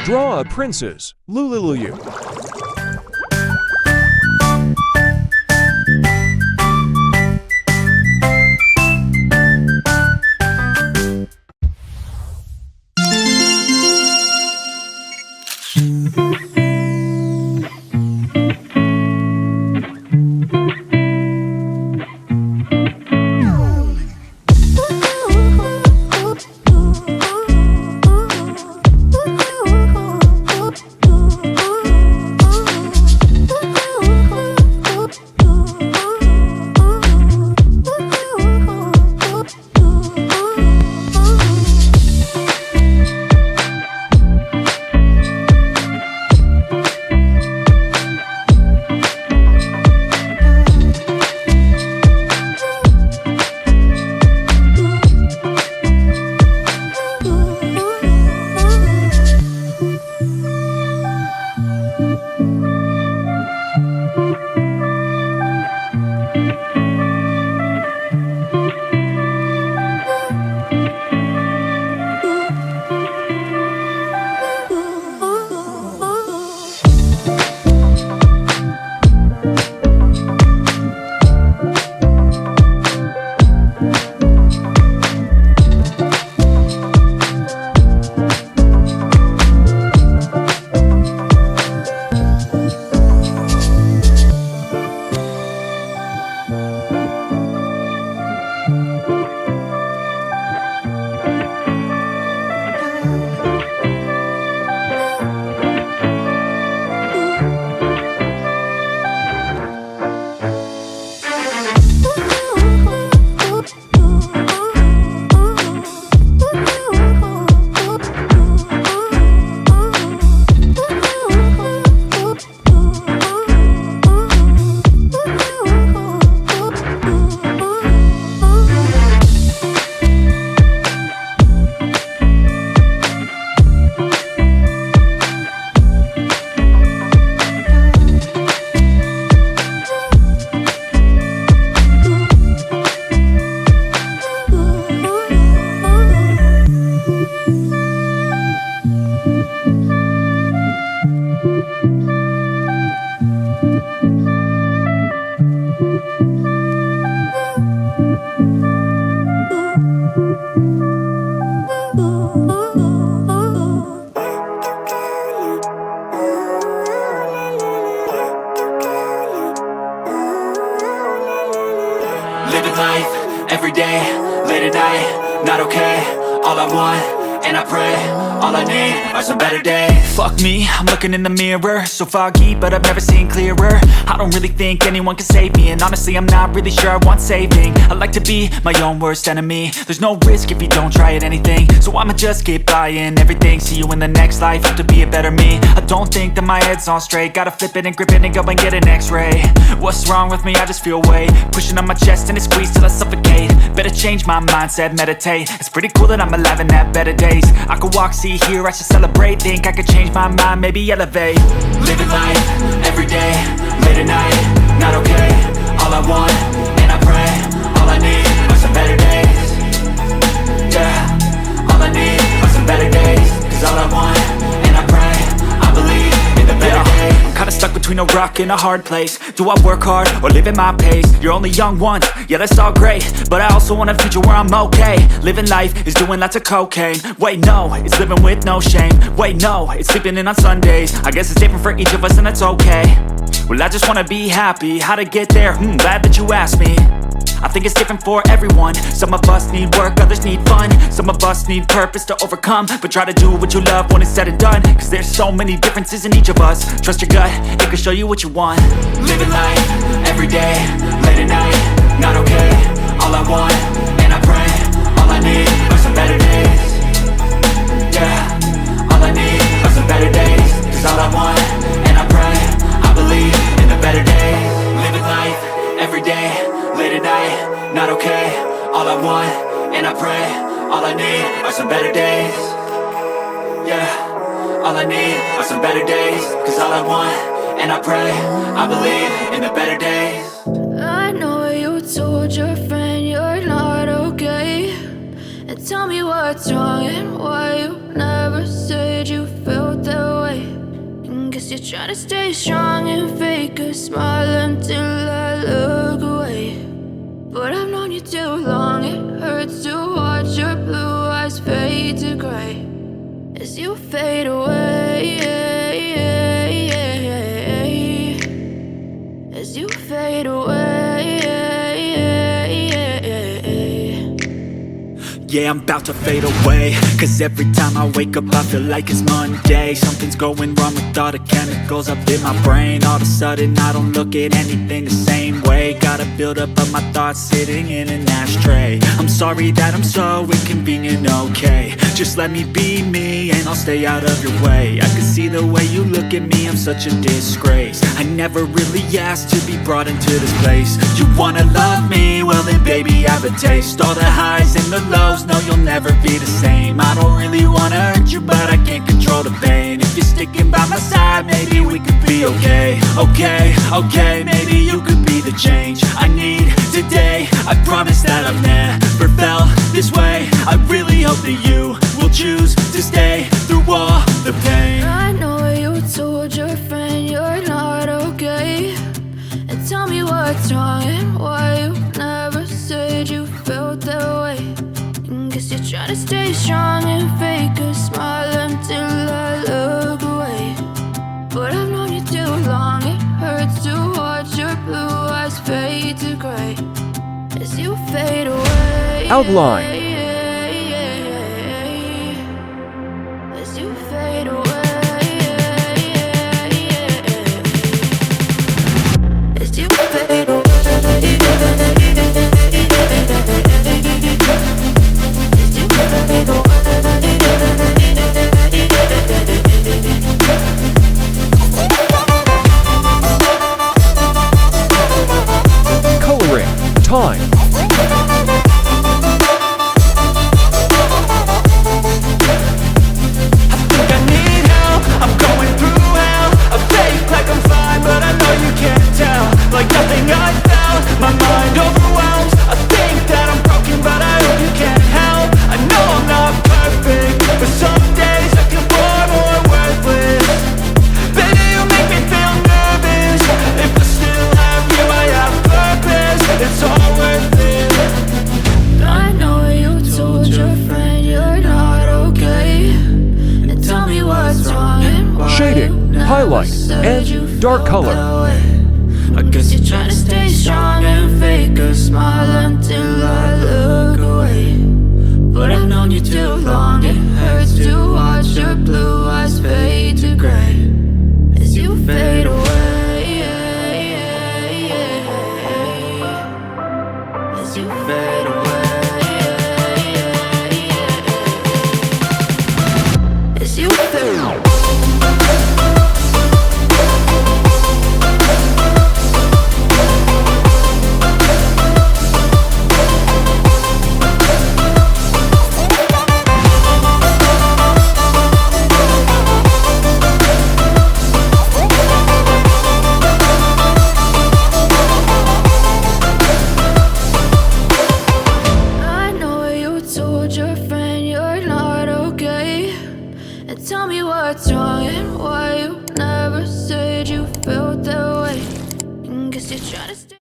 Draw a princess, LOOLILALU. Living life, everyday, late at night, not okay. All I want, and I pray, all I need are some better days. Fuck me, I'm looking in the mirror, so foggy, but I've never seen clearer. I don't really think anyone can save me, and honestly I'm not really sure I want saving. I like to be my own worst enemy. There's no risk if you don't try at anything, so I'ma just keep buying everything. See you in the next life, hope to be a better me. I don't think that my head's on straight, gotta flip it and grip it and go and get an x-ray. What's wrong with me? I just feel weight pushing on my chest and it squeezes till I suffocate. Better change my mindset, meditate. It's pretty cool that I'm alive and have better days. I could walk, see, hear, I should celebrate. Think I could change my mind, maybe elevate. Living life, everyday, late at night, not okay. All I want, and I pray, all I need are some better days. Yeah, all I need are some better days. Cause all I want, and I pray, I believe in the better days. I'm kinda stuck between a rock and a hard place. Do I work hard or live at my pace? You're only young once, yeah that's all great, but I also want a future where I'm okay. Living life is doing lots of cocaine. Wait no, it's living with no shame. Wait no, it's sleeping in on Sundays. I guess it's different for each of us and that's okay. Well I just wanna be happy, how to get there? Glad that you asked me. I think it's different for everyone. Some of us need work, others need fun. Some of us need purpose to overcome. But try to do what you love when it's said and done. Cause there's so many differences in each of us. Trust your gut, it can show you what you want. Living life, everyday, late at night, not okay. All I want, and I pray, all I need are some better days. Yeah, all I need are some better days. Cause all I want, and I pray, I believe in the better days. Living life, everyday, late at night, not okay. All I want, and I pray, all I need are some better days. Yeah, all I need are some better days. Cause all I want, and I pray, I believe in the better days. I know you told your friend you're not okay, and tell me what's wrong and why you never said you felt that you're trying to stay strong and fake a smile until I look away. But I've known you too long, it hurts to watch your blue eyes fade to gray as you fade away, as you fade away. Yeah, I'm about to fade away, cause every time I wake up I feel like it's Monday. Something's going wrong with all the chemicals up in my brain. All of a sudden I don't look at anything the same way. Got a buildup of my thoughts sitting in an ashtray. I'm sorry that I'm so inconvenient, okay. Just let me be me and I'll stay out of your way. I can see the way you look at me, I'm such a disgrace. I never really asked to be brought into this place. You wanna love me? Well then baby, have a taste. All the highs and the lows, no, you'll never be the same. I don't really wanna hurt you, but I can't control the pain. If you're sticking by my side, maybe we could be okay. Okay, maybe you could be the change I need today. I promise that I've never felt this way. I really hope that you will choose to stay through all the pain. I know you told your friend you're not okay, and tell me what's wrong and why you never said you felt that way. Guess you're trying to stay strong and fake a smile until I look away. But I've known you too long, it hurts to watch your blue eyes fade to gray as you fade away. Outline. As you fade away. As you fade away. Coloring. Time. Shading, highlight, and dark color. I guess you're trying to stay strong